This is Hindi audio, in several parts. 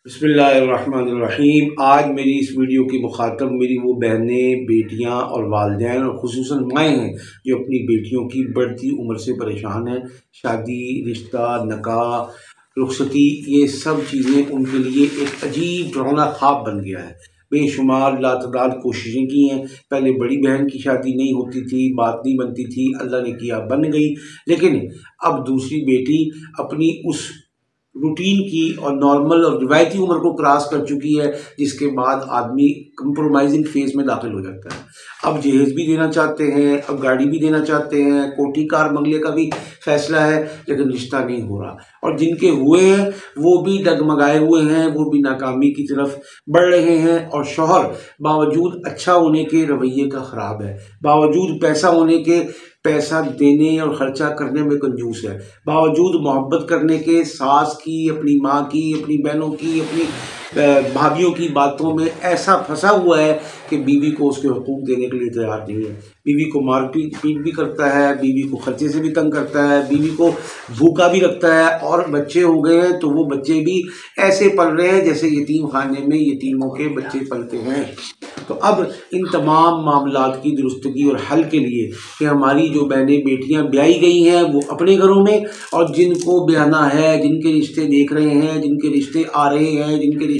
बिस्मिल्लाहिर्रहमानिर्रहीम। आज मेरी इस वीडियो की मुखातब मेरी वो बहनें, बेटियां और वालिदैन और खुसूसन माएँ हैं जो अपनी बेटियों की बढ़ती उम्र से परेशान हैं। शादी, रिश्ता, निकाह, रुखसती, ये सब चीज़ें उनके लिए एक अजीब डरावना ख्वाब बन गया है। बेशुमार लातदाद कोशिशें की हैं। पहले बड़ी बहन की शादी नहीं होती थी, बात नहीं बनती थी, अल्लाह ने किया बन गई। लेकिन अब दूसरी बेटी अपनी उस रूटीन की और नॉर्मल और रिवायती उम्र को क्रॉस कर चुकी है, जिसके बाद आदमी कंप्रोमाइजिंग फेज में दाखिल हो जाता है। अब जहेज़ भी देना चाहते हैं, अब गाड़ी भी देना चाहते हैं, कोठी कार बंगले का भी फैसला है, लेकिन रिश्ता नहीं हो रहा। और जिनके हुए हैं वो भी डगमगाए हुए हैं, वो भी नाकामी की तरफ बढ़ रहे हैं। और शौहर बावजूद अच्छा होने के रवैये का ख़राब है, बावजूद पैसा होने के पैसा देने और ख़र्चा करने में कंजूस है, बावजूद मोहब्बत करने के सास की, अपनी माँ की, अपनी बहनों की, अपनी भाभीयों की बातों में ऐसा फंसा हुआ है कि बीवी को उसके हुकूक देने के लिए तैयार नहीं है। बीवी को मार पीट भी करता है, बीवी को खर्चे से भी तंग करता है, बीवी को भूखा भी रखता है। और बच्चे हो गए हैं तो वो बच्चे भी ऐसे पल रहे हैं जैसे यतीम खाने में यतीमों के बच्चे पलते हैं। तो अब इन तमाम मामलात की दुरुस्तगी और हल के लिए कि हमारी जो बहनें बेटियां ब्याही गई हैं वो अपने घरों में, और जिनको ब्याहना है, जिनके रिश्ते देख रहे हैं, जिनके रिश्ते आ रहे हैं, जिनके रिश्ते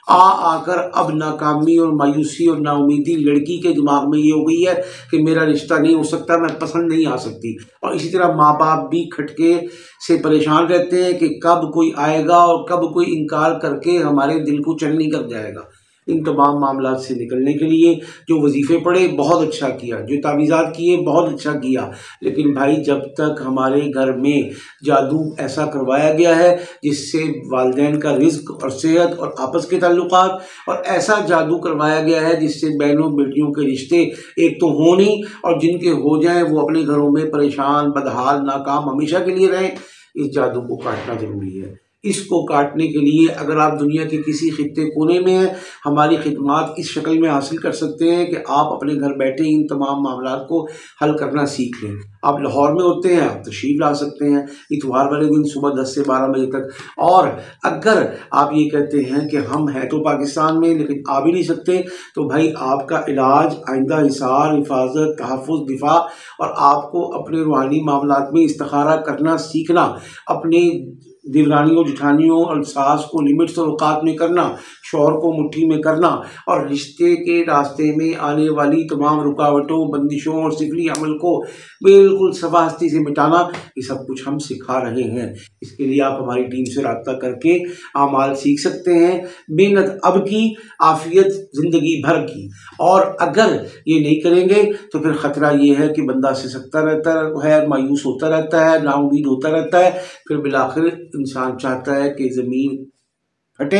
आकर अब नाकामी और मायूसी और नाउमीदी लड़की के दिमाग में ये हो गई है कि मेरा रिश्ता नहीं हो सकता, मैं पसंद नहीं आ सकती। और इसी तरह माँ बाप भी खटके से परेशान रहते हैं कि कब कोई आएगा और कब कोई इनकार करके हमारे दिल को चलनी कर जाएगा। इन तमाम मामलात से निकलने के लिए जो वजीफ़े पढ़े बहुत अच्छा किया, जो तावीज़ात किए बहुत अच्छा किया, लेकिन भाई जब तक हमारे घर में जादू ऐसा करवाया गया है जिससे वालिदैन का रिज़्क और सेहत और आपस के ताल्लुकात, और ऐसा जादू करवाया गया है जिससे बहनों बेटियों के रिश्ते एक तो हो नहीं, और जिनके हो जाएं वो अपने घरों में परेशान, बदहाल, नाकाम हमेशा के लिए रहें, इस जादू को काटना ज़रूरी है। इसको काटने के लिए अगर आप दुनिया के किसी खित्ते कोने में हैं, हमारी खिदमात इस शक्ल में हासिल कर सकते हैं कि आप अपने घर बैठे इन तमाम मामलात को हल करना सीख लें। आप लाहौर में होते हैं, आप तशरीफ़ ला सकते हैं इतवार वाले दिन सुबह 10 से 12 बजे तक। और अगर आप ये कहते हैं कि हम हैं तो पाकिस्तान में लेकिन आ भी नहीं सकते, तो भाई आपका इलाज, आइंदा हिसार, हिफाजत, तहफ़्फ़ुज़, दिफा, और आपको अपने रूहानी मामलात में इस्तिखारा करना सीखना, अपने देवरानियों, जिठानियों और सास को लिमिट्स और औकात में करना, शौहर को मुट्ठी में करना, और रिश्ते के रास्ते में आने वाली तमाम रुकावटों, बंदिशों और सिफली अमल को बिल्कुल सफास्ती से मिटाना, ये सब कुछ हम सिखा रहे हैं। इसके लिए आप हमारी टीम से रब्ता करके आमाल सीख सकते हैं। मेहनत अब की, आफियत ज़िंदगी भर की। और अगर ये नहीं करेंगे तो फिर ख़तरा ये है कि बंदा सिसकता रहता है, मायूस होता रहता है, नाउम्मीद होता रहता है, फिर बिलाखिर इंसान चाहता है कि ज़मीन हटे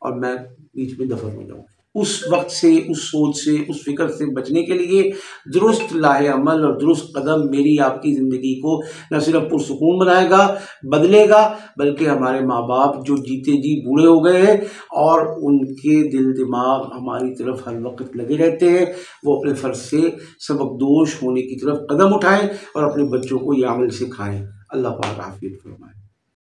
और मैं बीच में दफन हो जाऊँ। उस वक्त से, उस सोच से, उस फिक्र से बचने के लिए दुरुस्त लाहे अमल और दुरुस्त कदम मेरी आपकी ज़िंदगी को न सिर्फ पुरसुकून बनाएगा, बदलेगा, बल्कि हमारे माँ बाप जो जीते जी बूढ़े हो गए हैं और उनके दिल दिमाग हमारी तरफ हर वक्त लगे रहते हैं, वो अपने फ़र्ज से सबकदोश होने की तरफ कदम उठाएँ और अपने बच्चों को ये अमल सिखाएँ। अल्लाह पाक आफियत फरमाए।